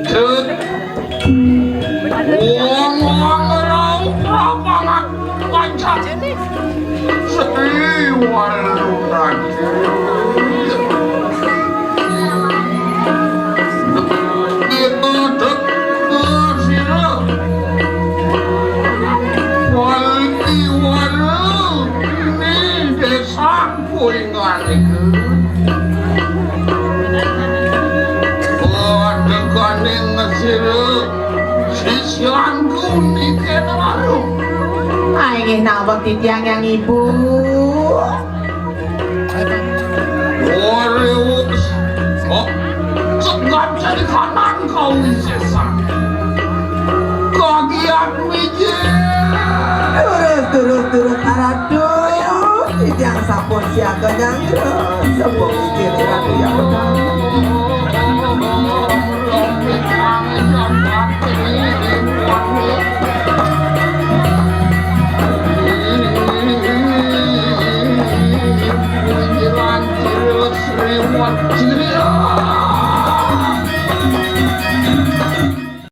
Cek Wong-wong orang lapangan Kancak Sedih walunan Dek Sira Wali walu Ini desa Kuingan itu Kaning ngesira sisianku niken lalu Ay, nawag di tiang yang ibu. Wareus kok cegap jadi kanan kau isesa kagiat wije Turut aradoyo. Di tiang sampun siaga yang sebab mikir ratu yang pertama.